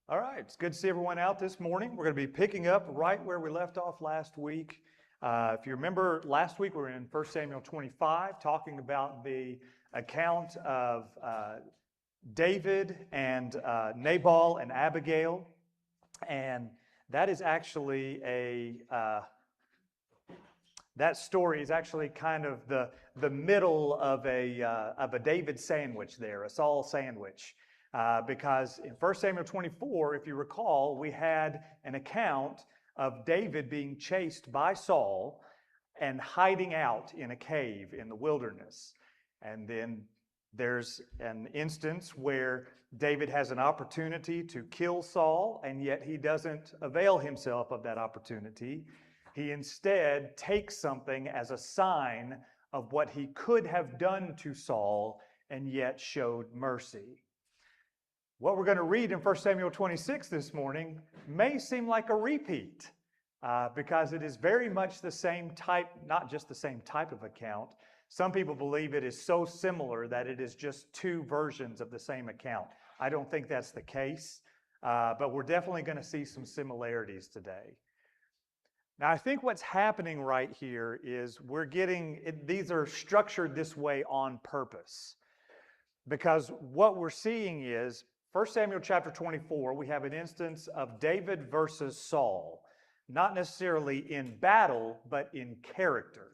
All right, it's good to see everyone out this morning. We're going to be picking up right where we left off last week. If you remember, last week we were in 1 Samuel 25, talking about the account of David and Nabal and Abigail. And that is actually that story is actually kind of the middle of a David sandwich there, a Saul sandwich. Because in 1 Samuel 24, if you recall, we had an account of David being chased by Saul and hiding out in a cave in the wilderness. And then there's an instance where David has an opportunity to kill Saul, and yet he doesn't avail himself of that opportunity. He instead takes something as a sign of what he could have done to Saul and yet showed mercy. What we're going to read in 1 Samuel 26 this morning may seem like a repeat because it is very much the same type, not just the same type of account. Some people believe it is so similar that it is just two versions of the same account. I don't think that's the case, but we're definitely going to see some similarities today. Now, I think what's happening right here is these are structured this way on purpose. Because what we're seeing is 1 Samuel chapter 24, we have an instance of David versus Saul, not necessarily in battle, but in character.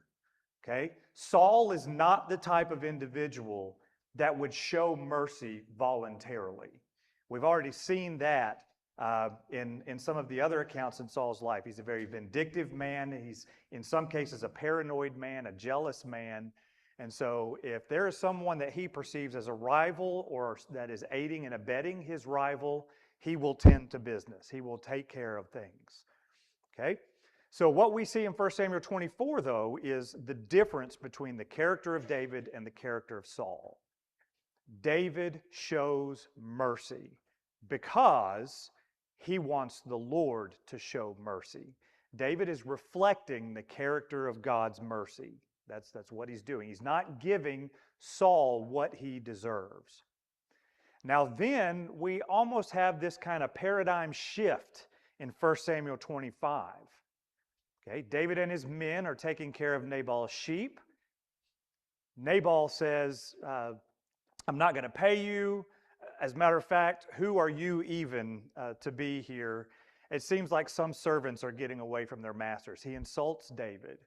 Okay? Saul is not the type of individual that would show mercy voluntarily. We've already seen that in some of the other accounts in Saul's life. He's a very vindictive man. He's, in some cases, a paranoid man, a jealous man. And so if there is someone that he perceives as a rival or that is aiding and abetting his rival, he will tend to business. He will take care of things. Okay? So what we see in 1 Samuel 24, though, is the difference between the character of David and the character of Saul. David shows mercy because he wants the Lord to show mercy. David is reflecting the character of God's mercy. That's what he's doing. He's not giving Saul what he deserves. Now then, we almost have this kind of paradigm shift in 1 Samuel 25. Okay, David and his men are taking care of Nabal's sheep. Nabal says, I'm not going to pay you. As a matter of fact, who are you even to be here? It seems like some servants are getting away from their masters. He insults David.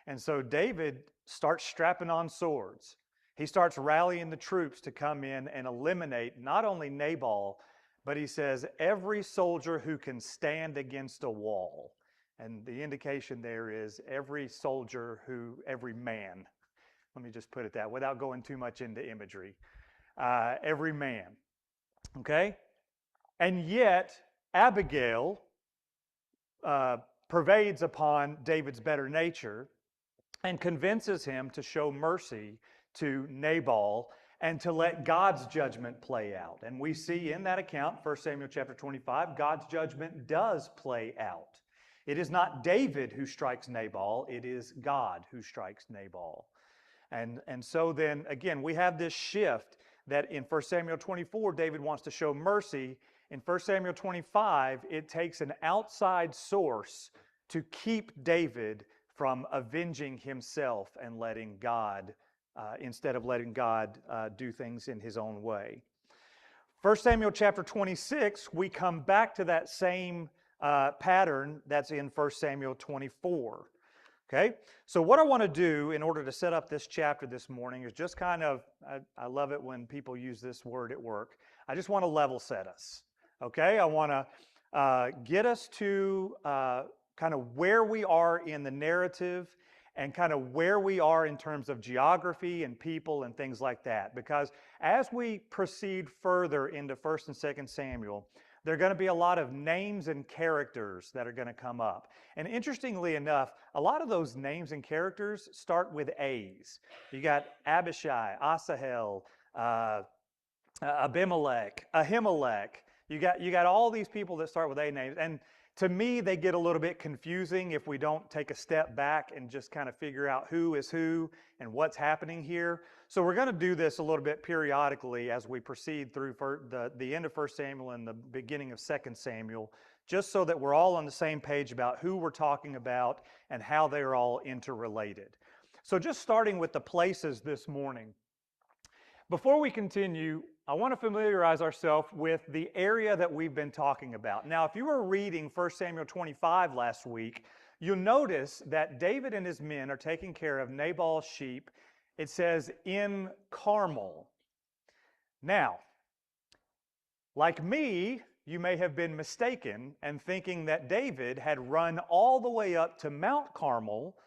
And so David starts strapping on swords. He starts rallying the troops to come in and eliminate not only Nabal, but he says every soldier who can stand against a wall. And the indication there is every man. Let me just put it that without going too much into imagery. Every man. Okay? And yet, Abigail pervades upon David's better nature and convinces him to show mercy to Nabal and to let God's judgment play out. And we see in that account, 1 Samuel chapter 25, God's judgment does play out. It is not David who strikes Nabal, it is God who strikes Nabal. And so then, again, we have this shift that in 1 Samuel 24, David wants to show mercy. In 1 Samuel 25, it takes an outside source to keep David from avenging himself and letting God, instead of letting God do things in his own way. 1 Samuel chapter 26, we come back to that same pattern that's in 1 Samuel 24. Okay, so what I want to do in order to set up this chapter this morning is just kind of, I love it when people use this word at work. I just want to level set us. Okay, I want to get us to kind of where we are in the narrative and kind of where we are in terms of geography and people and things like that. Because as we proceed further into 1 and 2 Samuel, there are going to be a lot of names and characters that are going to come up. And interestingly enough, a lot of those names and characters start with A's. You got Abishai, Asahel, Abimelech, Ahimelech. You got all these people that start with A names. And to me, they get a little bit confusing if we don't take a step back and just kind of figure out who is who and what's happening here. So we're going to do this a little bit periodically as we proceed through the end of 1 Samuel and the beginning of 2 Samuel, just so that we're all on the same page about who we're talking about and how they're all interrelated. So just starting with the places this morning. Before we continue, I want to familiarize ourselves with the area that we've been talking about. Now, if you were reading 1 Samuel 25 last week, you'll notice that David and his men are taking care of Nabal's sheep. It says in Carmel. Now, like me, you may have been mistaken and thinking that David had run all the way up to Mount Carmel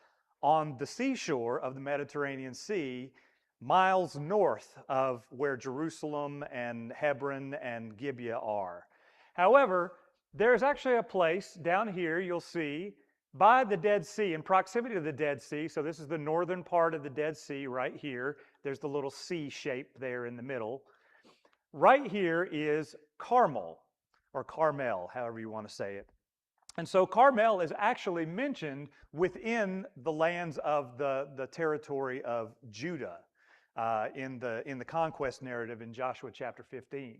on the seashore of the Mediterranean Sea, miles north of where Jerusalem and Hebron and Gibeah are. However, there's actually a place down here you'll see by the Dead Sea, in proximity to the Dead Sea. So this is the northern part of the Dead Sea right here. There's the little C shape there in the middle. Right here is Carmel, or Carmel, however you want to say it. And so Carmel is actually mentioned within the lands of the territory of Judah in the conquest narrative in Joshua chapter 15.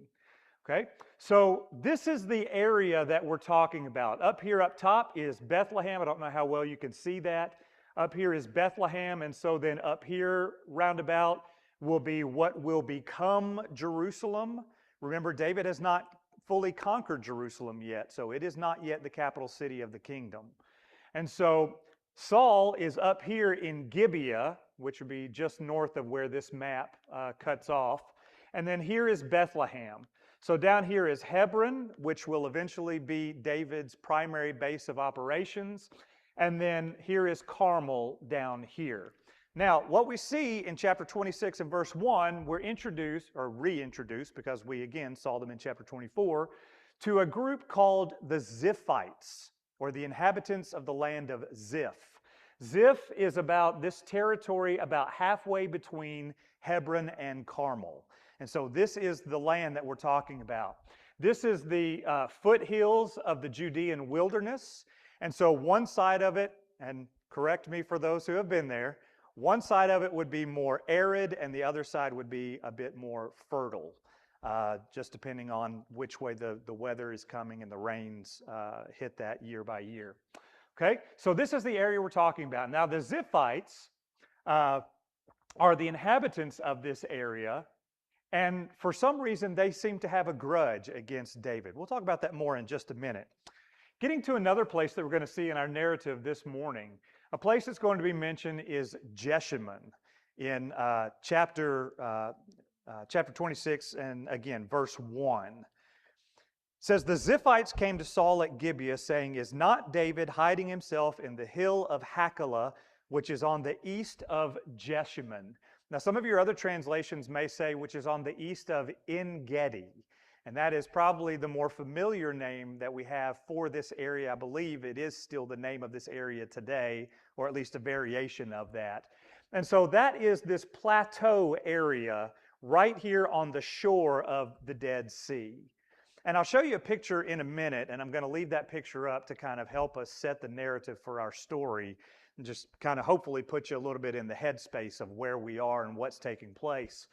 Okay, so this is the area that we're talking about. Up here up top is Bethlehem. I don't know how well you can see that. Up here is Bethlehem, and so then up here roundabout will be what will become Jerusalem. Remember, David has not fully conquered Jerusalem yet, so it is not yet the capital city of the kingdom. And so Saul is up here in Gibeah, which would be just north of where this map cuts off. And then here is Bethlehem. So down here is Hebron, which will eventually be David's primary base of operations. And then here is Carmel down here. Now, what we see in chapter 26 and verse 1, we're introduced, or reintroduced, because we again saw them in chapter 24, to a group called the Ziphites, or the inhabitants of the land of Ziph. Ziph is about this territory about halfway between Hebron and Carmel. And so this is the land that we're talking about. This is the foothills of the Judean wilderness. And so one side of it, and correct me for those who have been there, one side of it would be more arid and the other side would be a bit more fertile, just depending on which way the weather is coming and the rains hit that year by year. Okay, so this is the area we're talking about. Now the Ziphites are the inhabitants of this area, and for some reason they seem to have a grudge against David. We'll talk about that more in just a minute. Getting to another place that we're going to see in our narrative this morning, a place that's going to be mentioned is Jeshimon in chapter 26 and again verse 1. It says, the Ziphites came to Saul at Gibeah, saying, is not David hiding himself in the hill of Hachilah, which is on the east of Jeshimon? Now, some of your other translations may say, which is on the east of En-Gedi. And that is probably the more familiar name that we have for this area. I believe it is still the name of this area today, or at least a variation of that. And so that is this plateau area right here on the shore of the Dead Sea. And I'll show you a picture in a minute, and I'm going to leave that picture up to kind of help us set the narrative for our story and just kind of hopefully put you a little bit in the headspace of where we are and what's taking place.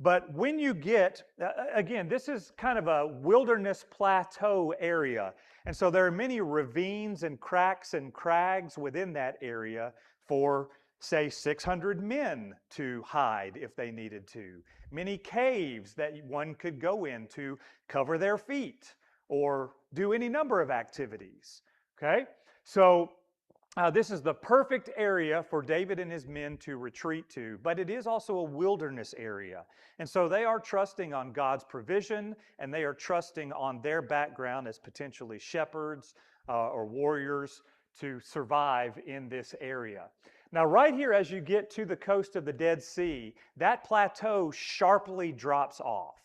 But when you get, again, this is kind of a wilderness plateau area. And so there are many ravines and cracks and crags within that area for, say, 600 men to hide if they needed to. Many caves that one could go in to cover their feet or do any number of activities. Okay? So this is the perfect area for David and his men to retreat to, but it is also a wilderness area. And so they are trusting on God's provision, and they are trusting on their background as potentially shepherds or warriors to survive in this area. Now, right here, as you get to the coast of the Dead Sea, that plateau sharply drops off,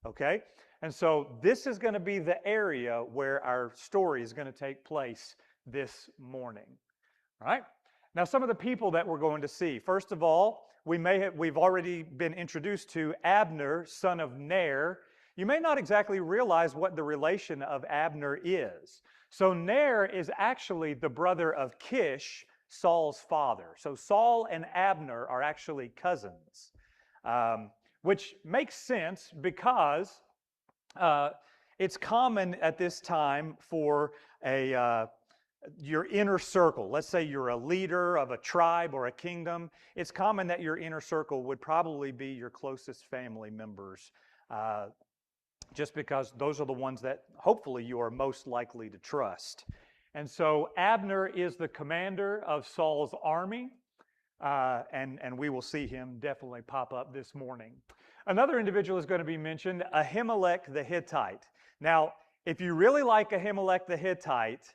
okay? And so this is going to be the area where our story is going to take place this morning. All right? Now, some of the people that we're going to see. First of all, we've already been introduced to Abner, son of Ner. You may not exactly realize what the relation of Abner is. So Ner is actually the brother of Kish, Saul's father. So Saul and Abner are actually cousins. which makes sense because it's common at this time for your inner circle. Let's say you're a leader of a tribe or a kingdom. It's common that your inner circle would probably be your closest family members, just because those are the ones that hopefully you are most likely to trust. And so Abner is the commander of Saul's army, and we will see him definitely pop up this morning. Another individual is going to be mentioned, Ahimelech the Hittite. Now, if you really like Ahimelech the Hittite,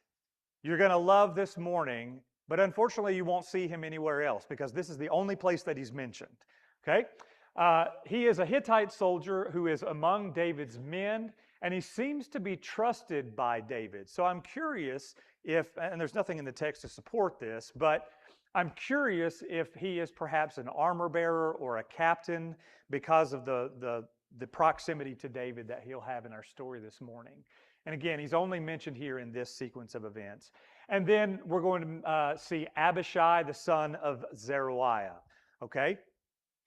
you're going to love this morning, but unfortunately you won't see him anywhere else because this is the only place that he's mentioned. Okay? He is a Hittite soldier who is among David's men, and he seems to be trusted by David. So I'm curious if, and there's nothing in the text to support this, but I'm curious if he is perhaps an armor bearer or a captain because of the proximity to David that he'll have in our story this morning. And again, he's only mentioned here in this sequence of events. And then we're going to see Abishai, the son of Zeruiah. Okay?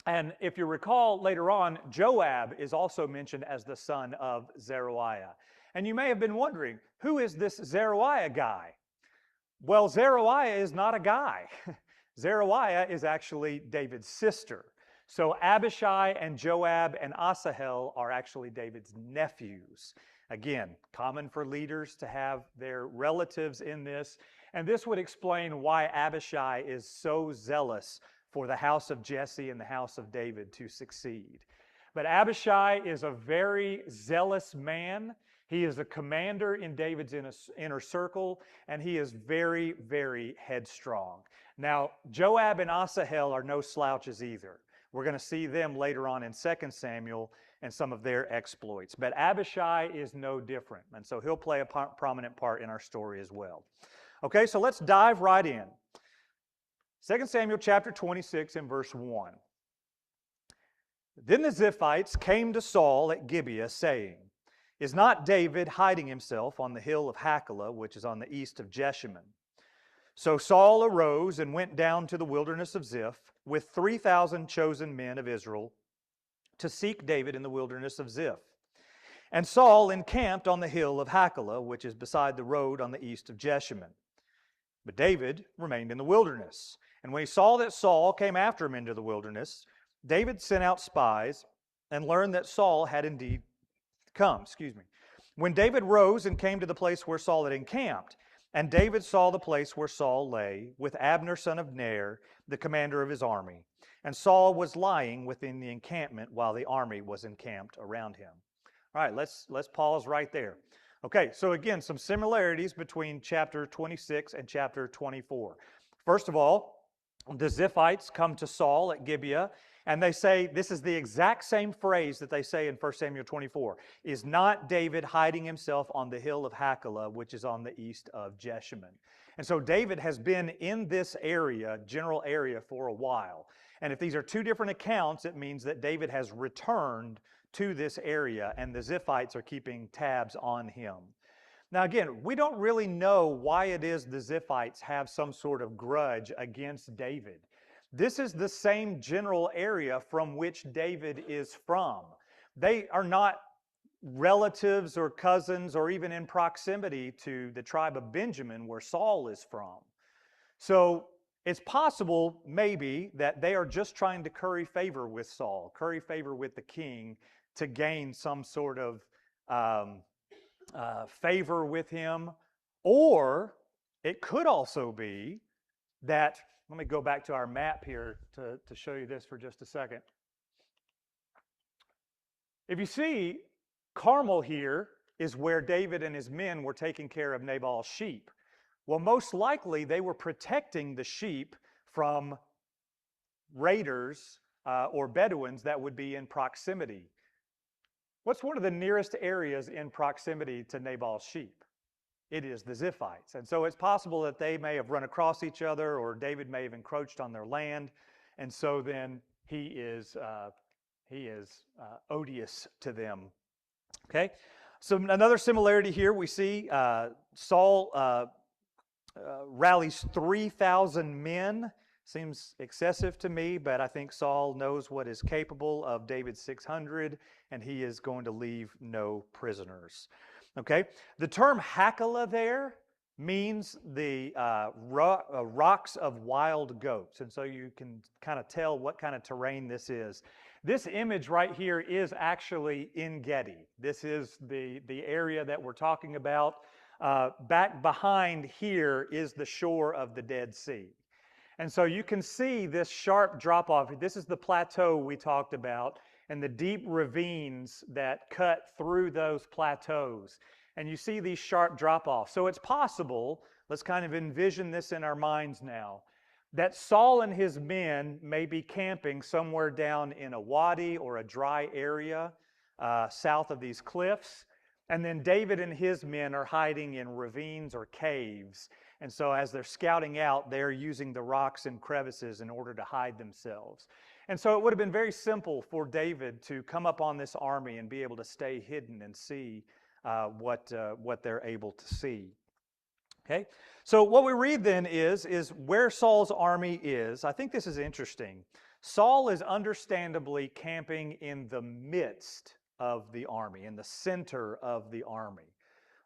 And if you recall later on, Joab is also mentioned as the son of Zeruiah. And you may have been wondering, who is this Zeruiah guy? Well, Zeruiah is not a guy. Zeruiah is actually David's sister. So Abishai and Joab and Asahel are actually David's nephews. Again, common for leaders to have their relatives in this. And this would explain why Abishai is so zealous for the house of Jesse and the house of David to succeed. But Abishai is a very zealous man. He is a commander in David's inner circle, and he is very, very headstrong. Now, Joab and Asahel are no slouches either. We're going to see them later on in 2 Samuel and some of their exploits. But Abishai is no different, and so he'll play a prominent part in our story as well. Okay, so let's dive right in. 2 Samuel chapter 26 and verse 1. Then the Ziphites came to Saul at Gibeah, saying, Is not David hiding himself on the hill of Hachilah, which is on the east of Jeshimon? So Saul arose and went down to the wilderness of Ziph with 3,000 chosen men of Israel to seek David in the wilderness of Ziph. And Saul encamped on the hill of Hachilah, which is beside the road on the east of Jeshimon. But David remained in the wilderness. And when he saw that Saul came after him into the wilderness, David sent out spies and learned that Saul had indeed come. When David rose and came to the place where Saul had encamped, and David saw the place where Saul lay, with Abner son of Ner, the commander of his army. And Saul was lying within the encampment while the army was encamped around him. All right, let's pause right there. Okay, so again, some similarities between chapter 26 and chapter 24. First of all, the Ziphites come to Saul at Gibeah, and they say, this is the exact same phrase that they say in 1 Samuel 24. Is not David hiding himself on the hill of Hachilah, which is on the east of Jeshimon? And so David has been in this area, general area, for a while. And if these are two different accounts, it means that David has returned to this area, and the Ziphites are keeping tabs on him. Now again, we don't really know why it is the Ziphites have some sort of grudge against David. This is the same general area from which David is from. They are not relatives or cousins or even in proximity to the tribe of Benjamin where Saul is from. So it's possible maybe that they are just trying to curry favor with Saul, curry favor with the king to gain some sort of favor with him. Or it could also be that, let me go back to our map here to show you this for just a second. If you see, Carmel here is where David and his men were taking care of Nabal's sheep. Well, most likely they were protecting the sheep from raiders or Bedouins that would be in proximity. What's one of the nearest areas in proximity to Nabal's sheep? It is the Ziphites. And so it's possible that they may have run across each other, or David may have encroached on their land. And so then he is odious to them. Okay? So another similarity here, we see Saul rallies 3,000 men, Seems excessive to me, but I think Saul knows what is capable of David's 600, and he is going to leave no prisoners. Okay? The term Hakilah there means the rocks of wild goats. And so you can kind of tell what kind of terrain this is. This image right here is actually En Gedi. This is the area that we're talking about. Back behind here is the shore of the Dead Sea. And so you can see this sharp drop off. This is the plateau we talked about and the deep ravines that cut through those plateaus. And you see these sharp drop offs. So it's possible, let's kind of envision this in our minds now, that Saul and his men may be camping somewhere down in a wadi or a dry area south of these cliffs. And then David and his men are hiding in ravines or caves. And so as they're scouting out, they're using the rocks and crevices in order to hide themselves. And so it would have been very simple for David to come up on this army and be able to stay hidden and see what they're able to see. Okay, so what we read then is where Saul's army is. I think this is interesting. Saul is understandably camping in the midst of the army, in the center of the army.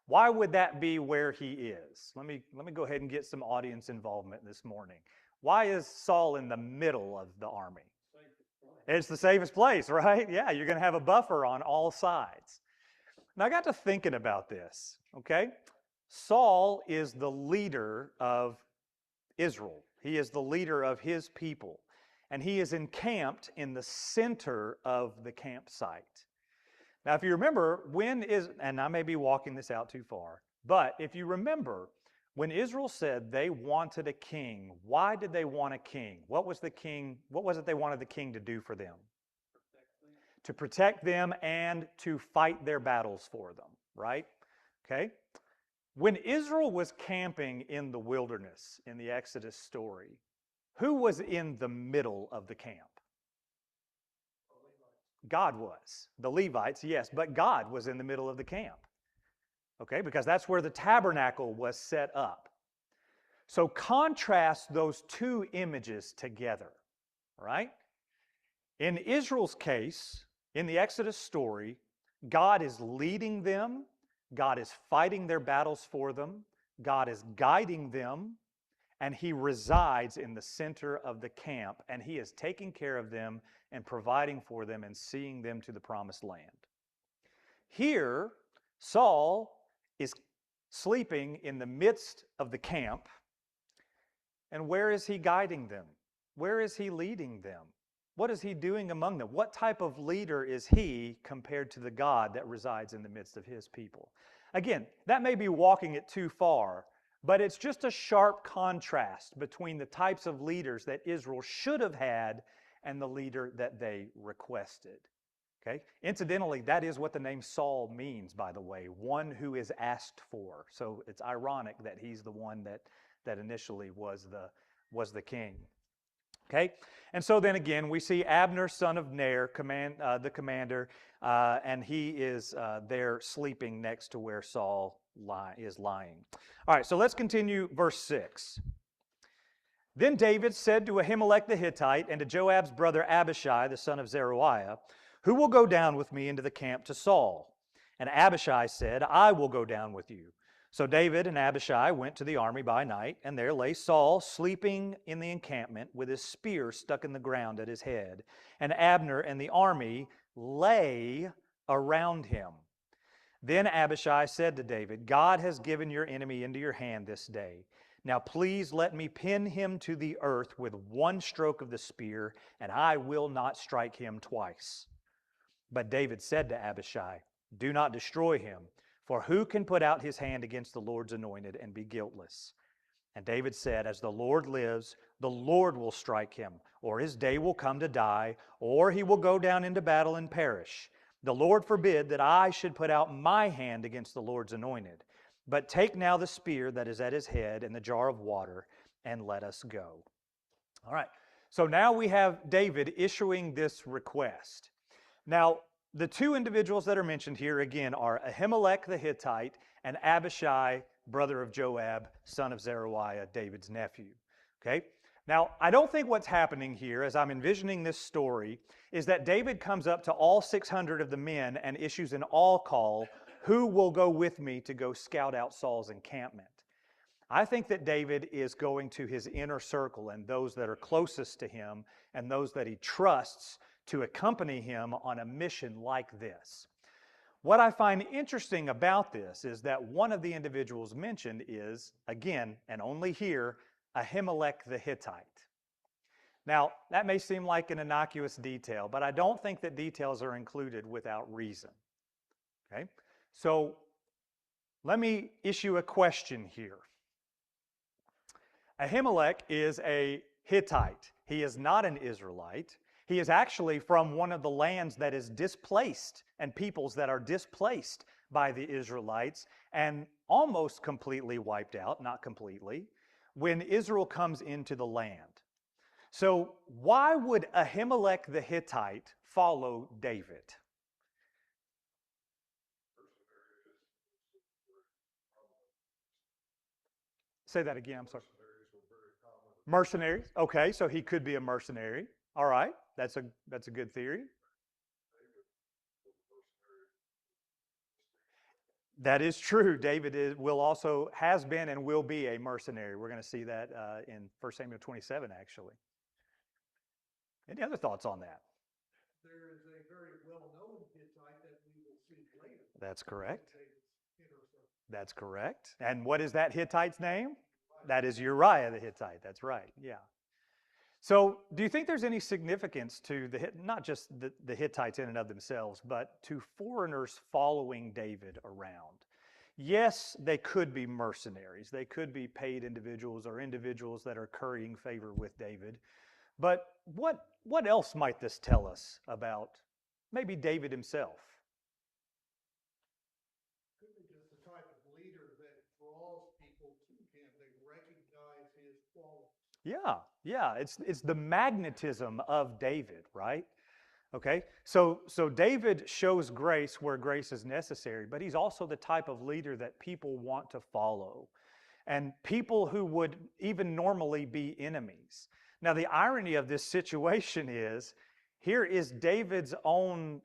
Why would that be where he is? Let me go ahead and get some audience involvement this morning. Why is Saul in the middle of the army? It's the safest place, right? Yeah, you're going to have a buffer on all sides. Now I got to thinking about this, okay? Saul is the leader of Israel. He is the leader of his people. And he is encamped in the center of the campsite. Now, if you remember, and I may be walking this out too far, but if you remember, when Israel said they wanted a king, why did they want a king? What was it they wanted the king to do for them? To protect them and to fight their battles for them, right? Okay? When Israel was camping in the wilderness in the Exodus story, who was in the middle of the camp? God was. The Levites, yes, but God was in the middle of the camp. Okay, because that's where the tabernacle was set up. So contrast those two images together, right? In Israel's case, in the Exodus story, God is leading them, God is fighting their battles for them, God is guiding them, and he resides in the center of the camp, and he is taking care of them and providing for them and seeing them to the promised land. Here, Saul is sleeping in the midst of the camp, and where is he guiding them? Where is he leading them? What is he doing among them? What type of leader is he compared to the God that resides in the midst of his people? Again, that may be walking it too far, but it's just a sharp contrast between the types of leaders that Israel should have had and the leader that they requested. Okay? Incidentally, that is what the name Saul means, by the way, one who is asked for. So it's ironic that he's the one that initially was the king. Okay? And so then again, we see Abner, son of Ner, the commander, and he is there sleeping next to where Saul is lying. All right, so let's continue verse 6. Then David said to Ahimelech the Hittite and to Joab's brother Abishai, the son of Zeruiah, "Who will go down with me into the camp to Saul?" And Abishai said, "I will go down with you." So David and Abishai went to the army by night, and there lay Saul sleeping in the encampment with his spear stuck in the ground at his head. And Abner and the army lay around him. Then Abishai said to David, "God has given your enemy into your hand this day. Now please let me pin him to the earth with one stroke of the spear, and I will not strike him twice." But David said to Abishai, "Do not destroy him, for who can put out his hand against the Lord's anointed and be guiltless?" And David said, "As the Lord lives, the Lord will strike him, or his day will come to die, or he will go down into battle and perish. The Lord forbid that I should put out my hand against the Lord's anointed. But take now the spear that is at his head and the jar of water, and let us go." All right, so now we have David issuing this request. Now, the two individuals that are mentioned here, again, are Ahimelech the Hittite and Abishai, brother of Joab, son of Zeruiah, David's nephew. Okay? Now, I don't think what's happening here, as I'm envisioning this story, is that David comes up to all 600 of the men and issues an all call, who will go with me to go scout out Saul's encampment? I think that David is going to his inner circle and those that are closest to him and those that he trusts to accompany him on a mission like this. What I find interesting about this is that one of the individuals mentioned is, again, and only here, Ahimelech the Hittite. Now, that may seem like an innocuous detail, but I don't think that details are included without reason. Okay? So, let me issue a question here. Ahimelech is a Hittite. He is not an Israelite. He is actually from one of the lands that is displaced and peoples that are displaced by the Israelites and almost completely wiped out, not completely, when Israel comes into the land. So why would Ahimelech the Hittite follow David? Say that again, I'm sorry. Mercenaries. Okay, so he could be a mercenary. All right, that's a good theory. That is true. David will also has been and will be a mercenary. We're going to see that in 1 Samuel 27, actually. Any other thoughts on that? There is a very well-known Hittite that we will see later. That's correct. That's correct. And what is that Hittite's name? That is Uriah the Hittite. That's right. Yeah. So, do you think there's any significance to not just the Hittites in and of themselves, but to foreigners following David around? Yes, they could be mercenaries. They could be paid individuals or individuals that are currying favor with David. But what else might this tell us about maybe David himself? Could be just the type of leader that draws people to him. They recognize his qualities. Yeah, it's the magnetism of David, right? Okay, so David shows grace where grace is necessary, but he's also the type of leader that people want to follow, and people who would even normally be enemies. Now, the irony of this situation is, here is David's own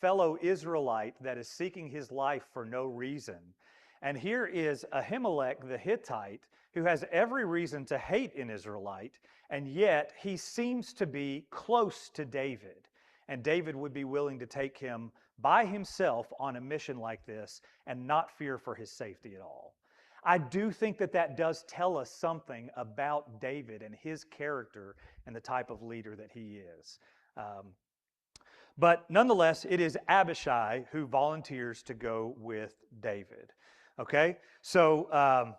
fellow Israelite that is seeking his life for no reason. And here is Ahimelech the Hittite, who has every reason to hate an Israelite, and yet he seems to be close to David. And David would be willing to take him by himself on a mission like this and not fear for his safety at all. I do think that that does tell us something about David and his character and the type of leader that he is. But nonetheless, it is Abishai who volunteers to go with David. Okay, so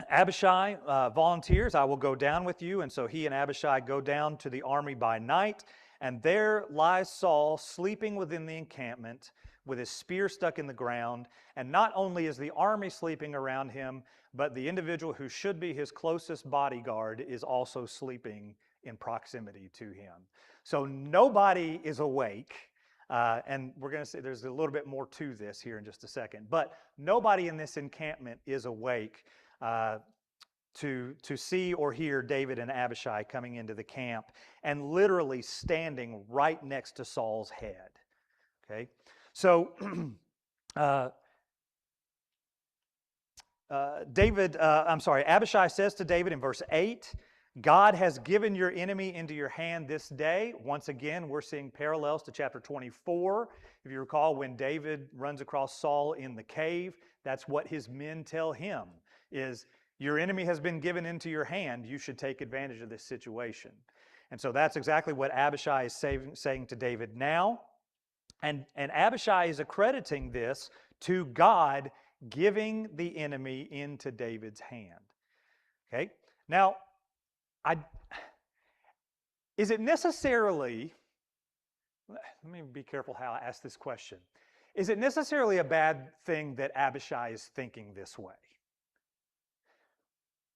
Abishai volunteers, I will go down with you. And so he and Abishai go down to the army by night. And there lies Saul sleeping within the encampment with his spear stuck in the ground. And not only is the army sleeping around him, but the individual who should be his closest bodyguard is also sleeping in proximity to him. So nobody is awake. And we're going to see there's a little bit more to this here in just a second. But nobody in this encampment is awake to see or hear David and Abishai coming into the camp and literally standing right next to Saul's head. Okay, so Abishai says to David in verse 8, God has given your enemy into your hand this day. Once again, we're seeing parallels to chapter 24. If you recall, when David runs across Saul in the cave, that's what his men tell him is, your enemy has been given into your hand. You should take advantage of this situation. And so that's exactly what Abishai is saying to David now. And Abishai is accrediting this to God giving the enemy into David's hand. Okay? Now, is it necessarily, let me be careful how I ask this question. Is it necessarily a bad thing that Abishai is thinking this way?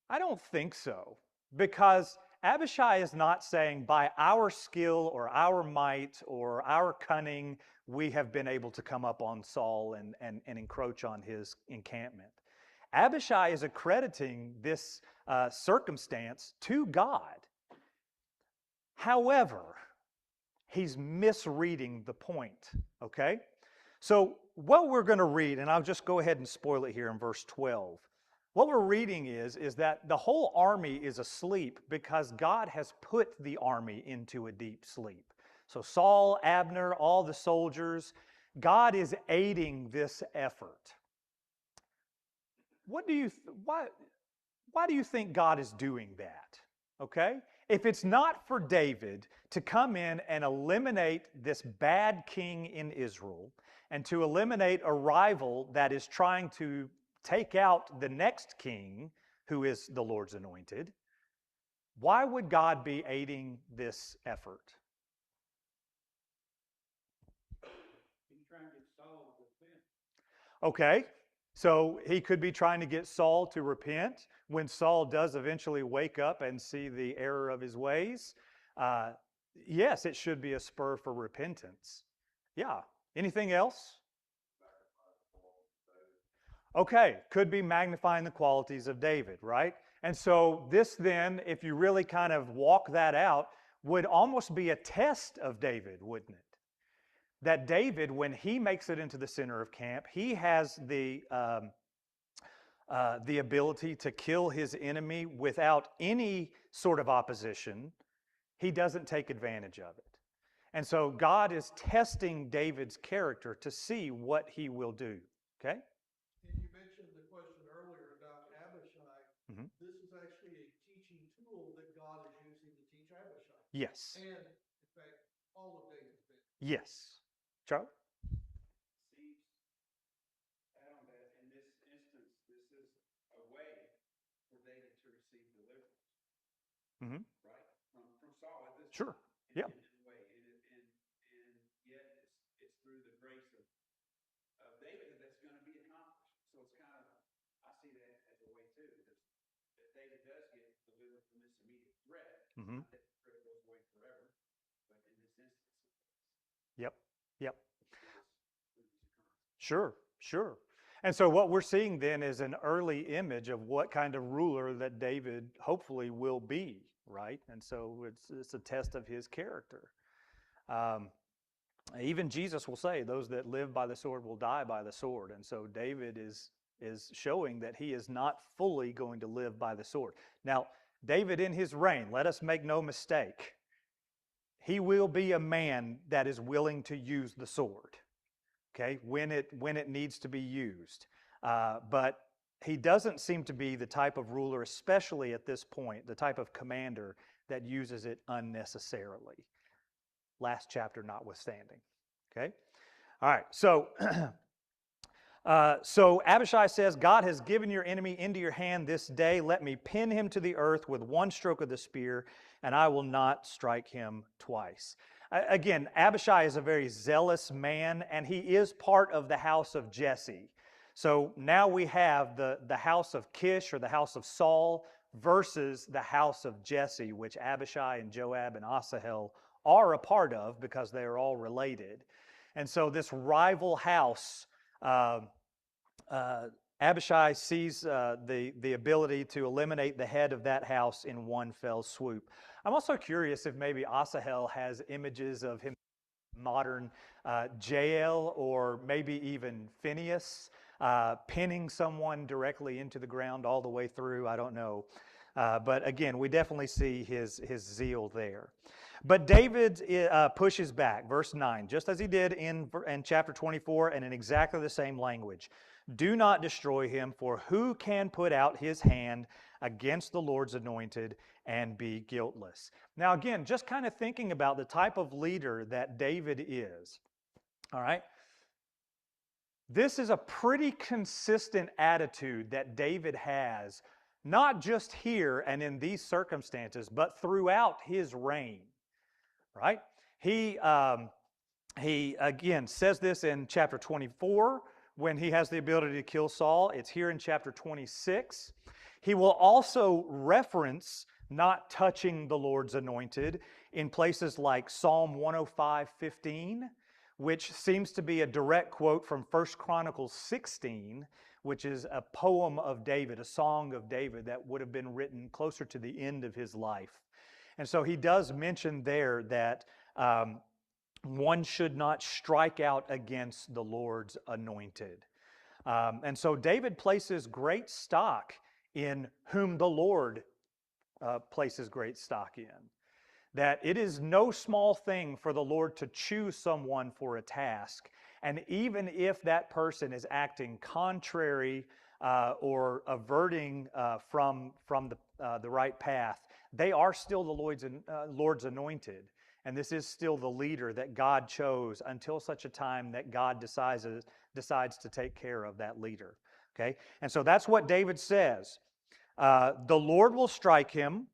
I don't think so, because Abishai is not saying by our skill or our might or our cunning, we have been able to come up on Saul and encroach on his encampment. Abishai is accrediting this circumstance to God. However, he's misreading the point, okay? So what we're going to read, and I'll just go ahead and spoil it here in verse 12. What we're reading is that the whole army is asleep because God has put the army into a deep sleep. So Saul, Abner, all the soldiers, God is aiding this effort. Why do you think God is doing that? Okay? If it's not for David to come in and eliminate this bad king in Israel and to eliminate a rival that is trying to take out the next king who is the Lord's anointed, why would God be aiding this effort? He's trying to get Saul to repent. Okay, so he could be trying to get Saul to repent when Saul does eventually wake up and see the error of his ways. Uh, yes, it should be a spur for repentance. Yeah. Anything else? Okay, could be magnifying the qualities of David, right? And so this then, if you really kind of walk that out, would almost be a test of David, wouldn't it? That David, when he makes it into the center of camp, he has the ability to kill his enemy without any sort of opposition. He doesn't take advantage of it. And so God is testing David's character to see what he will do. Okay? And you mentioned the question earlier about Abishai. Mhm. This is actually a teaching tool that God is using to teach Abishai. Yes. And, in fact, all of David's men. Yes. Charlie? Seems found that in this instance, this is a way for David to receive deliverance, Mm-hmm. right? From Saul at this Sure. time, Yeah. in a way. And yet it's through the grace of David that that's going to be accomplished. So it's kind of, I see that as a way too, that David does get delivered from this immediate threat. Mm-hmm. Not that the threat goes away forever, but in this instance, Yep. Yep. through these occurrences. Sure. Sure. And so what we're seeing then is an early image of what kind of ruler that David hopefully will be, right? And so it's a test of his character. Even Jesus will say, those that live by the sword will die by the sword. And so David is showing that he is not fully going to live by the sword. Now, David in his reign, let us make no mistake, he will be a man that is willing to use the sword, okay, when it needs to be used. But he doesn't seem to be the type of ruler, especially at this point, the type of commander that uses it unnecessarily. Last chapter notwithstanding. Okay? All right, so so Abishai says, God has given your enemy into your hand this day. Let me pin him to the earth with one stroke of the spear, and I will not strike him twice. Again, Abishai is a very zealous man, and he is part of the house of Jesse. So now we have the house of Kish, or the house of Saul, versus the house of Jesse, which Abishai and Joab and Asahel are a part of because they are all related. And so this rival house, Abishai sees the ability to eliminate the head of that house in one fell swoop. I'm also curious if maybe Asahel has images of him, modern Jael, or maybe even Phineas, pinning someone directly into the ground all the way through. I don't know. But again, we definitely see his zeal there. But David pushes back, verse 9, just as he did in chapter 24, and in exactly the same language. Do not destroy him, for who can put out his hand against the Lord's anointed and be guiltless? Now again, just kind of thinking about the type of leader that David is, all right? This is a pretty consistent attitude that David has, not just here and in these circumstances, but throughout his reign, right? He again says this in chapter 24 when he has the ability to kill Saul. It's here in chapter 26. He will also reference not touching the Lord's anointed in places like Psalm 105:15, which seems to be a direct quote from 1 Chronicles 16, which is a poem of David, a song of David that would have been written closer to the end of his life. And so he does mention there that one should not strike out against the Lord's anointed. And so David places great stock in whom the Lord places great stock in. That it is no small thing for the Lord to choose someone for a task. And even if that person is acting contrary or averting from the right path, they are still the Lord's anointed. And this is still the leader that God chose until such a time that God decides to take care of that leader. Okay? And so that's what David says. The Lord will strike him,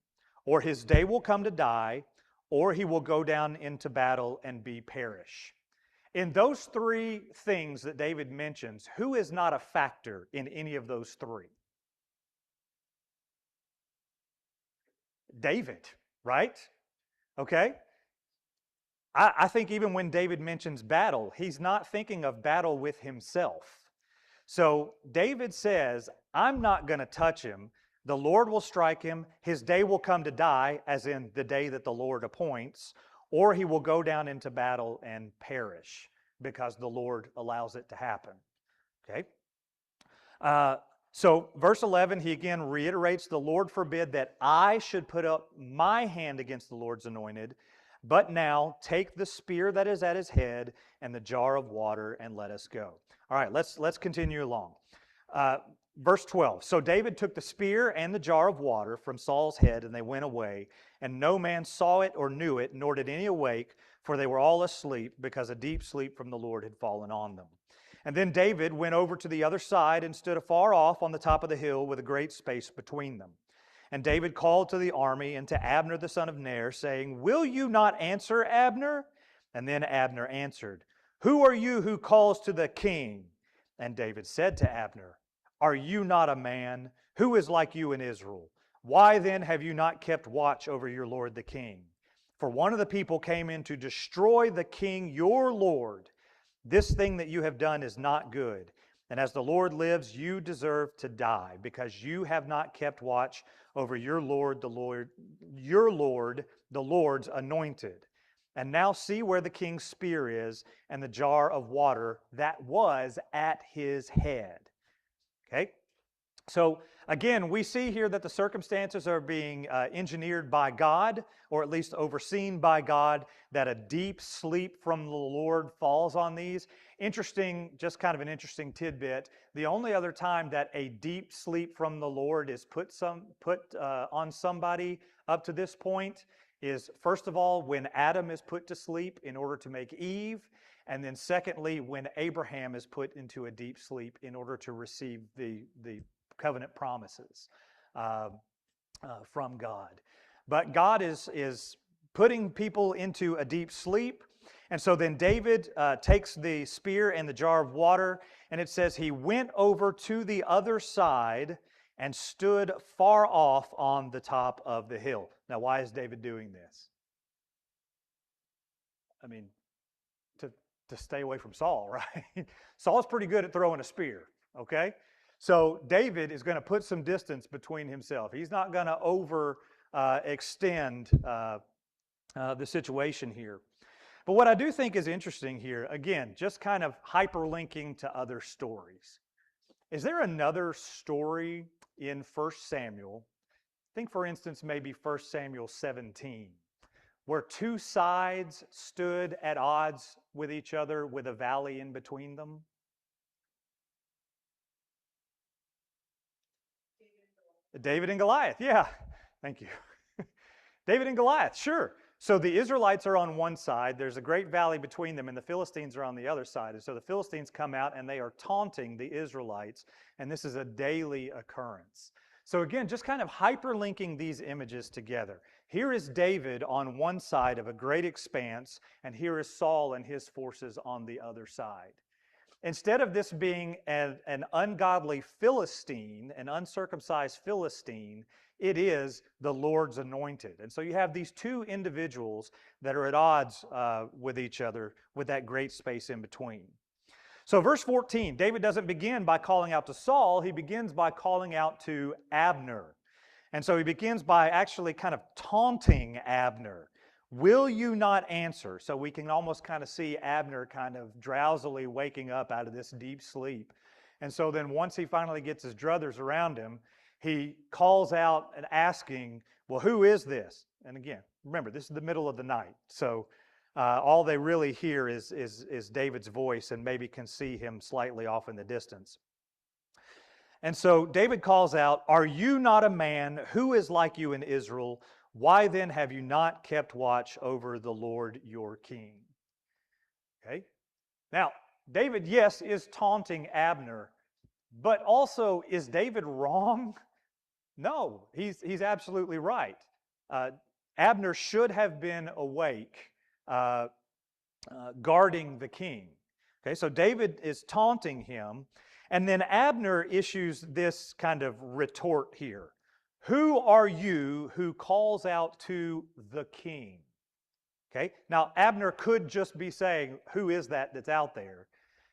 or his day will come to die, or he will go down into battle and be perish. In those three things that David mentions, who is not a factor in any of those three? David, right? Okay? I think even when David mentions battle, he's not thinking of battle with himself. So David says, I'm not going to touch him. The Lord will strike him. His day will come to die, as in the day that the Lord appoints, or he will go down into battle and perish because the Lord allows it to happen. Okay? So verse 11, he again reiterates, the Lord forbid that I should put up my hand against the Lord's anointed, but now take the spear that is at his head and the jar of water and let us go. All right, let's continue along. Verse 12, so David took the spear and the jar of water from Saul's head, and they went away, and no man saw it or knew it, nor did any awake, for they were all asleep, because a deep sleep from the Lord had fallen on them. And then David went over to the other side and stood afar off on the top of the hill with a great space between them. And David called to the army and to Abner the son of Ner, saying, Will you not answer, Abner? And then Abner answered, Who are you who calls to the king? And David said to Abner, Are you not a man? Who is like you in Israel? Why then have you not kept watch over your lord the king? For one of the people came in to destroy the king your lord. This thing that you have done is not good. And as the Lord lives, you deserve to die, because you have not kept watch over your Lord, the Lord's anointed. And now see where the king's spear is and the jar of water that was at his head. Okay? So again, we see here that the circumstances are being engineered by God, or at least overseen by God, that a deep sleep from the Lord falls on these. Interesting, just kind of an interesting tidbit. The only other time that a deep sleep from the Lord is put on somebody up to this point is, first of all, when Adam is put to sleep in order to make Eve, and then secondly, when Abraham is put into a deep sleep in order to receive the covenant promises from God. But God is putting people into a deep sleep. And so then David takes the spear and the jar of water, and it says he went over to the other side and stood far off on the top of the hill. Now, why is David doing this? I mean, to stay away from Saul, right? Saul's pretty good at throwing a spear, okay? So David is going to put some distance between himself. He's not going to extend the situation here. But what I do think is interesting here, again, just kind of hyperlinking to other stories. Is there another story in 1 Samuel? Think, for instance, maybe 1 Samuel 17, where two sides stood at odds with each other with a valley in between them? David and Goliath, yeah. Thank you. David and Goliath, sure. So the Israelites are on one side, there's a great valley between them, and the Philistines are on the other side. And so the Philistines come out and they are taunting the Israelites, and this is a daily occurrence. So again, just kind of hyperlinking these images together. Here is David on one side of a great expanse, and here is Saul and his forces on the other side. Instead of this being an ungodly Philistine, an uncircumcised Philistine, it is the Lord's anointed. And so you have these two individuals that are at odds with each other with that great space in between. So verse 14, David doesn't begin by calling out to Saul. He begins by calling out to Abner. And so he begins by actually kind of taunting Abner. Will you not answer? So we can almost kind of see Abner kind of drowsily waking up out of this deep sleep. And so then once he finally gets his druthers around him, he calls out and asking, well, who is this? And again, remember, this is the middle of the night. So all they really hear is David's voice and maybe can see him slightly off in the distance. And so David calls out, are you not a man? Who is like you in Israel? Why then have you not kept watch over the Lord your king? Okay. Now, David, yes, is taunting Abner, but also, is David wrong? No, he's absolutely right. Abner should have been awake, guarding the king. Okay, so David is taunting him, and then Abner issues this kind of retort here. Who are you who calls out to the king? Okay, now Abner could just be saying, who is that that's out there?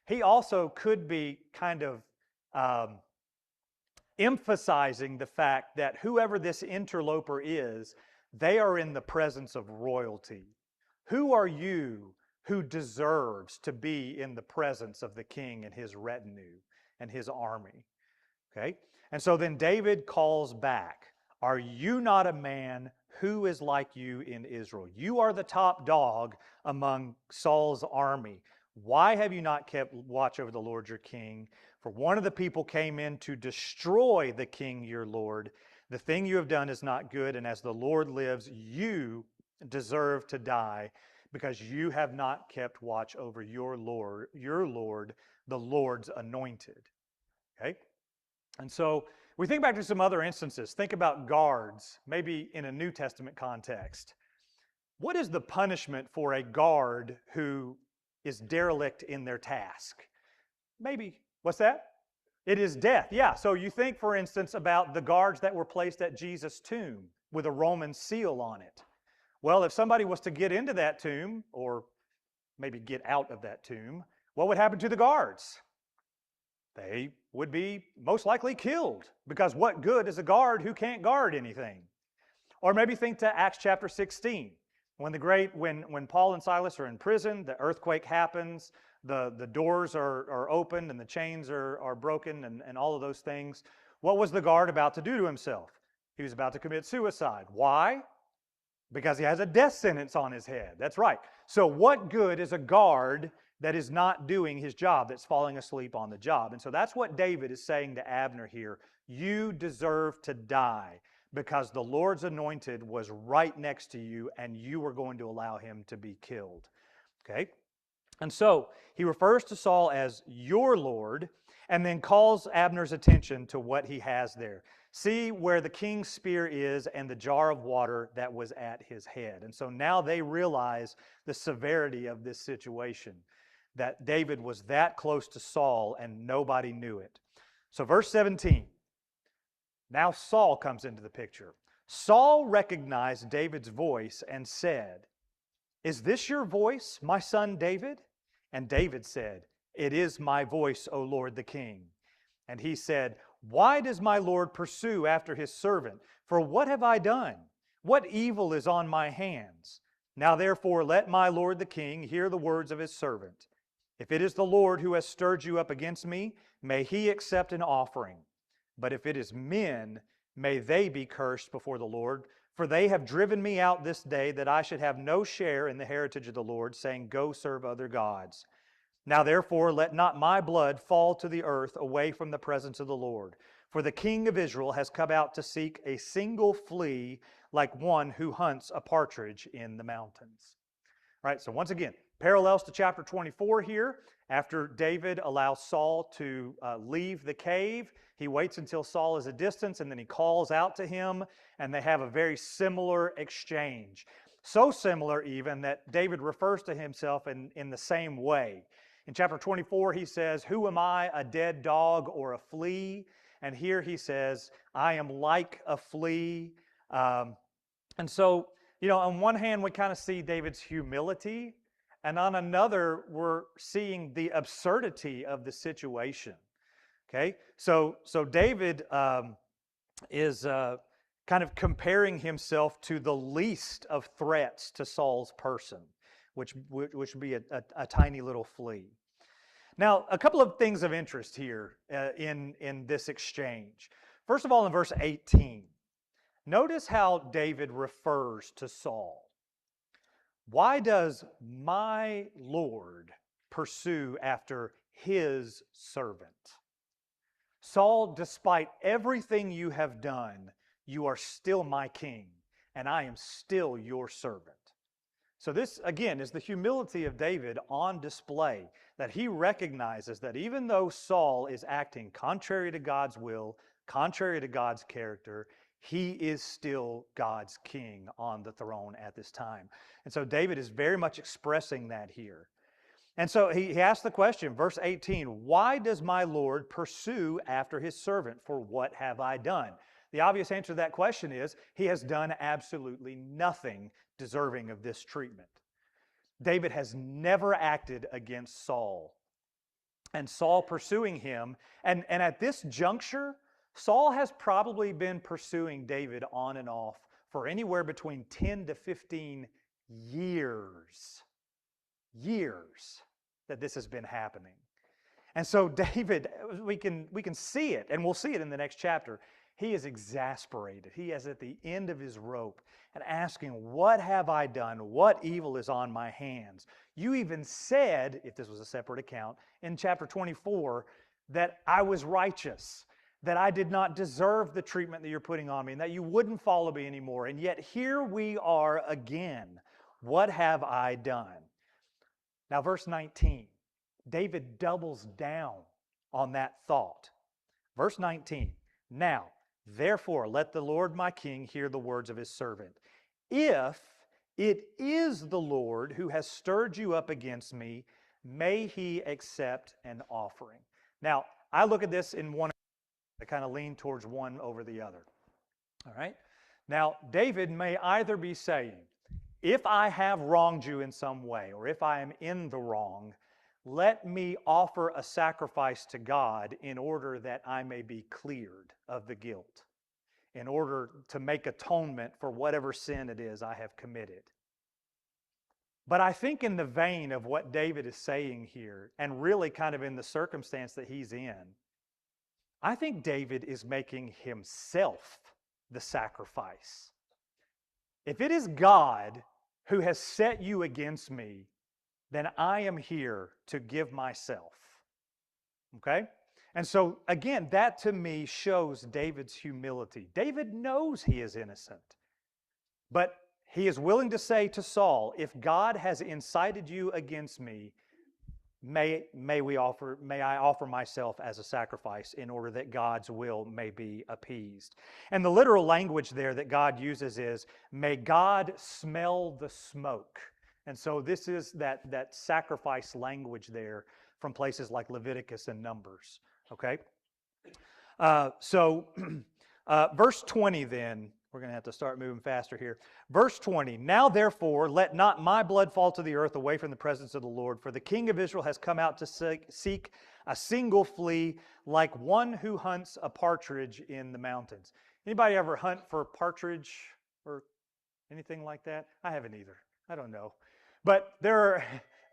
He also could be kind of emphasizing the fact that whoever this interloper is, they are in the presence of royalty. Who are you who deserves to be in the presence of the king and his retinue and his army? Okay? And so then David calls back, are you not a man? Who is like you in Israel? You are the top dog among Saul's army. Why have you not kept watch over the Lord your king? For one of the people came in to destroy the king your Lord. The thing you have done is not good, and as the Lord lives, you deserve to die, because you have not kept watch over your Lord, the Lord's anointed. Okay? And so we think back to some other instances. Think about guards, maybe in a New Testament context. What is the punishment for a guard who is derelict in their task? Maybe, what's that? It is death. Yeah, so you think, for instance, about the guards that were placed at Jesus' tomb with a Roman seal on it. Well, if somebody was to get into that tomb, or maybe get out of that tomb, what would happen to the guards? They would be most likely killed, because what good is a guard who can't guard anything? Or maybe think to Acts chapter 16. When Paul and Silas are in prison, the earthquake happens, the doors are opened and the chains are broken and all of those things. What was the guard about to do to himself? He was about to commit suicide. Why? Because he has a death sentence on his head. That's right. So what good is a guard that is not doing his job, that's falling asleep on the job? And so that's what David is saying to Abner here. You deserve to die, because the Lord's anointed was right next to you, and you were going to allow him to be killed. Okay? And so he refers to Saul as your Lord, and then calls Abner's attention to what he has there. See where the king's spear is and the jar of water that was at his head. And so now they realize the severity of this situation, that David was that close to Saul and nobody knew it. So verse 17, now Saul comes into the picture. Saul recognized David's voice and said, is this your voice, my son David? And David said, it is my voice, O Lord the king. And he said, why does my Lord pursue after his servant? For what have I done? What evil is on my hands? Now therefore let my Lord the king hear the words of his servant. If it is the Lord who has stirred you up against me, may he accept an offering. But if it is men, may they be cursed before the Lord. For they have driven me out this day, that I should have no share in the heritage of the Lord, saying, go serve other gods. Now therefore let not my blood fall to the earth away from the presence of the Lord. For the king of Israel has come out to seek a single flea, like one who hunts a partridge in the mountains. All right, so once again, parallels to chapter 24 here. After David allows Saul to leave the cave, he waits until Saul is a distance, and then he calls out to him, and they have a very similar exchange. So similar even that David refers to himself in the same way. In chapter 24, he says, who am I, a dead dog or a flea? And here he says, I am like a flea. And so, on one hand, we kind of see David's humility, and on another, we're seeing the absurdity of the situation. Okay? So David is kind of comparing himself to the least of threats to Saul's person, which would be a tiny little flea. Now, a couple of things of interest here in this exchange. First of all, in verse 18, notice how David refers to Saul. Why does my Lord pursue after his servant? Saul, despite everything you have done, you are still my king, and I am still your servant. So this, again, is the humility of David on display, that he recognizes that even though Saul is acting contrary to God's will, contrary to God's character, he is still God's king on the throne at this time. And so David is very much expressing that here. And so he asks the question, verse 18, why does my Lord pursue after his servant? For what have I done? The obvious answer to that question is he has done absolutely nothing deserving of this treatment. David has never acted against Saul. And Saul pursuing him, and at this juncture, Saul has probably been pursuing David on and off for anywhere between 10 to 15 years. Years that this has been happening. And so David, we can see it, and we'll see it in the next chapter. He is exasperated. He is at the end of his rope and asking, what have I done? What evil is on my hands? You even said, if this was a separate account, in chapter 24, that I was righteous, that I did not deserve the treatment that you're putting on me, and that you wouldn't follow me anymore. And yet here we are again. What have I done? Now, verse 19, David doubles down on that thought. Verse 19, now, therefore, let the Lord my king hear the words of his servant. If it is the Lord who has stirred you up against me, may he accept an offering. Now, I look at this in one, I kind of lean towards one over the other. All right? Now, David may either be saying, if I have wronged you in some way, or if I am in the wrong, let me offer a sacrifice to God in order that I may be cleared of the guilt, in order to make atonement for whatever sin it is I have committed. But I think in the vein of what David is saying here, and really kind of in the circumstance that he's in, I think David is making himself the sacrifice. If it is God who has set you against me, then I am here to give myself. Okay? And so, again, that to me shows David's humility. David knows he is innocent, but he is willing to say to Saul, if God has incited you against me, may I offer myself as a sacrifice in order that God's will may be appeased. And the literal language there that God uses is, may God smell the smoke. And so this is that sacrifice language there from places like Leviticus and Numbers. Okay? Verse 20 then, we're going to have to start moving faster here. Verse 20, now therefore let not my blood fall to the earth away from the presence of the Lord, for the king of Israel has come out to seek a single flea, like one who hunts a partridge in the mountains. Anybody ever hunt for partridge or anything like that? I haven't either. I don't know. But there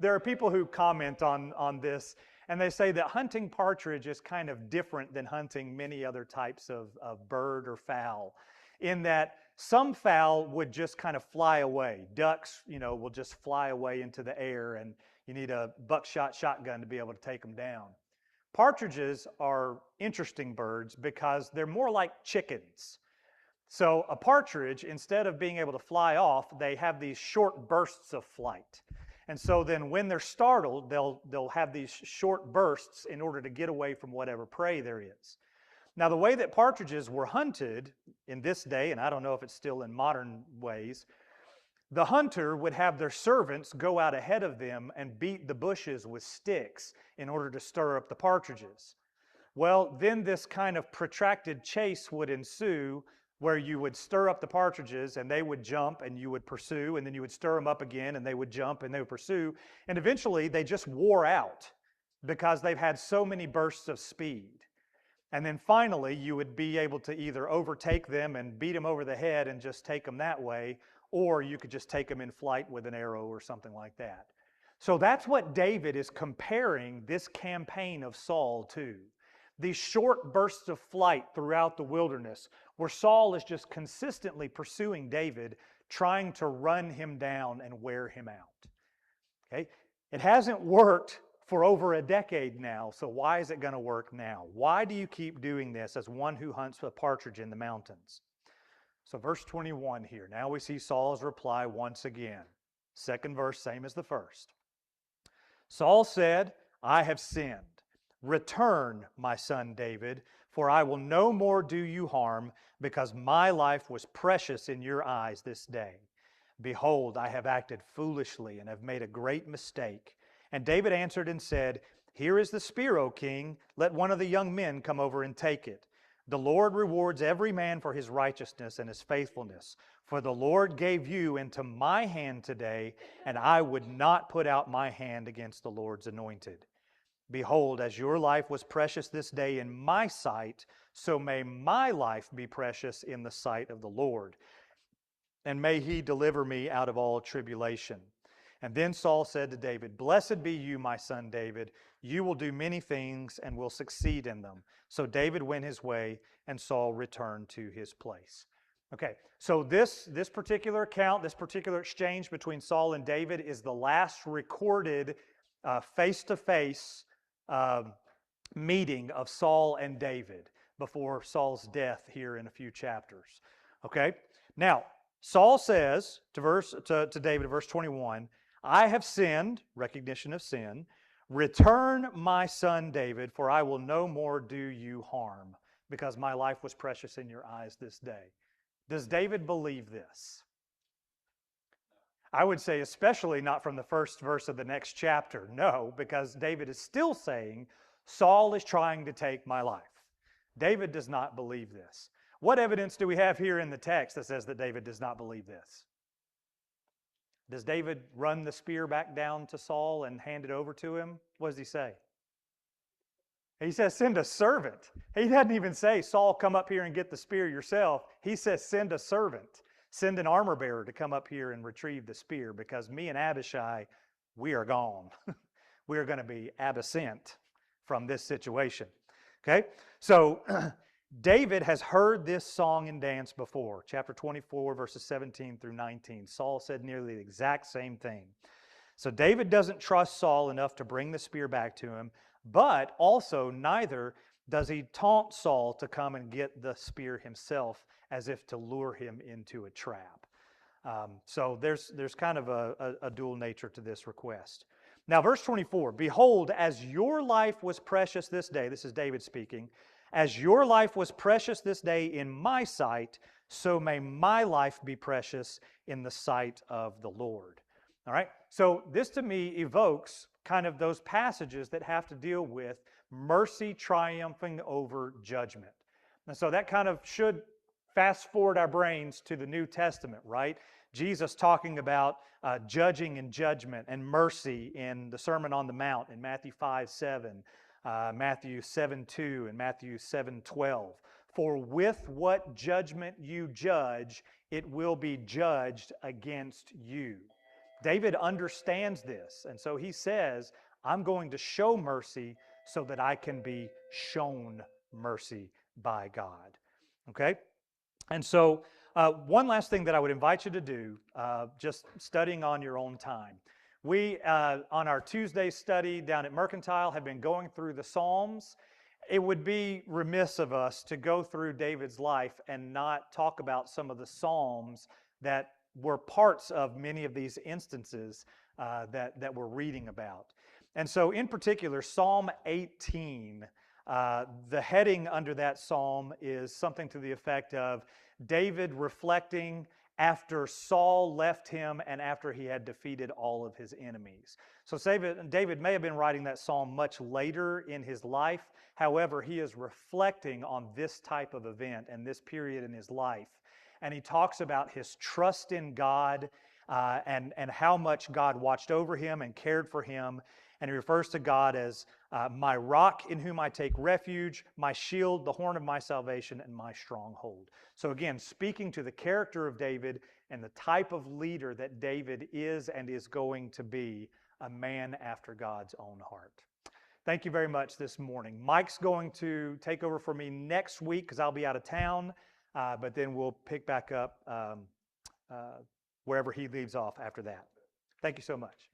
are people who comment on this, and they say that hunting partridge is kind of different than hunting many other types of bird or fowl, in that some fowl would just kind of fly away. Ducks, will just fly away into the air, and you need a buckshot shotgun to be able to take them down. Partridges are interesting birds because they're more like chickens. So a partridge, instead of being able to fly off, they have these short bursts of flight. And so then when they're startled, they'll have these short bursts in order to get away from whatever prey there is. Now, the way that partridges were hunted in this day, and I don't know if it's still in modern ways, the hunter would have their servants go out ahead of them and beat the bushes with sticks in order to stir up the partridges. Well, then this kind of protracted chase would ensue, where you would stir up the partridges and they would jump and you would pursue, and then you would stir them up again and they would jump and they would pursue, and eventually they just wore out because they've had so many bursts of speed. And then finally, you would be able to either overtake them and beat them over the head and just take them that way, or you could just take them in flight with an arrow or something like that. So that's what David is comparing this campaign of Saul to. These short bursts of flight throughout the wilderness where Saul is just consistently pursuing David, trying to run him down and wear him out. Okay? It hasn't worked for over a decade now, so why is it going to work now? Why do you keep doing this as one who hunts a partridge in the mountains? So verse 21 here. Now we see Saul's reply once again. Second verse, same as the first. Saul said, I have sinned. Return, my son David, for I will no more do you harm, because my life was precious in your eyes this day. Behold, I have acted foolishly and have made a great mistake. And David answered and said, Here is the spear, O king. Let one of the young men come over and take it. The Lord rewards every man for his righteousness and his faithfulness. For the Lord gave you into my hand today, and I would not put out my hand against the Lord's anointed. Behold, as your life was precious this day in my sight, so may my life be precious in the sight of the Lord. And may he deliver me out of all tribulation. And then Saul said to David, Blessed be you, my son David. You will do many things and will succeed in them. So David went his way, and Saul returned to his place. Okay, so this particular account, this particular exchange between Saul and David is the last recorded face-to-face meeting of Saul and David before Saul's death here in a few chapters. Okay, now Saul says to David, verse 21, I have sinned, recognition of sin. Return, my son David, for I will no more do you harm, because my life was precious in your eyes this day. Does David believe this? I would say especially not from the first verse of the next chapter. No, because David is still saying, Saul is trying to take my life. David does not believe this. What evidence do we have here in the text that says that David does not believe this? Does David run the spear back down to Saul and hand it over to him? What does he say? He says, send a servant. He doesn't even say, Saul, come up here and get the spear yourself. He says, send a servant. Send an armor bearer to come up here and retrieve the spear, because me and Abishai, we are gone. We are going to be absent from this situation. Okay? So David has heard this song and dance before. Chapter 24, verses 17 through 19. Saul said nearly the exact same thing. So David doesn't trust Saul enough to bring the spear back to him, but also neither does he taunt Saul to come and get the spear himself as if to lure him into a trap. So there's kind of a dual nature to this request. Now, verse 24, Behold, as your life was precious this day, this is David speaking, as your life was precious this day in my sight, so may my life be precious in the sight of the Lord. All right? So this to me evokes kind of those passages that have to deal with mercy triumphing over judgment. And so that kind of should fast forward our brains to the New Testament, right? Jesus talking about judging and judgment and mercy in the Sermon on the Mount in Matthew 5:7, Matthew 7:2, and Matthew 7:12. For with what judgment you judge, it will be judged against you. David understands this, and so he says, I'm going to show mercy so that I can be shown mercy by God. Okay? And so one last thing that I would invite you to do, just studying on your own time. We, on our Tuesday study down at Mercantile, have been going through the Psalms. It would be remiss of us to go through David's life and not talk about some of the Psalms that were parts of many of these instances that we're reading about. And so in particular, Psalm 18, the heading under that psalm is something to the effect of David reflecting after Saul left him and after he had defeated all of his enemies. So David may have been writing that psalm much later in his life. However, he is reflecting on this type of event and this period in his life. And he talks about his trust in God and how much God watched over him and cared for him. And he refers to God as my rock in whom I take refuge, my shield, the horn of my salvation, and my stronghold. So again, speaking to the character of David and the type of leader that David is and is going to be, a man after God's own heart. Thank you very much this morning. Mike's going to take over for me next week because I'll be out of town, but then we'll pick back up wherever he leaves off after that. Thank you so much.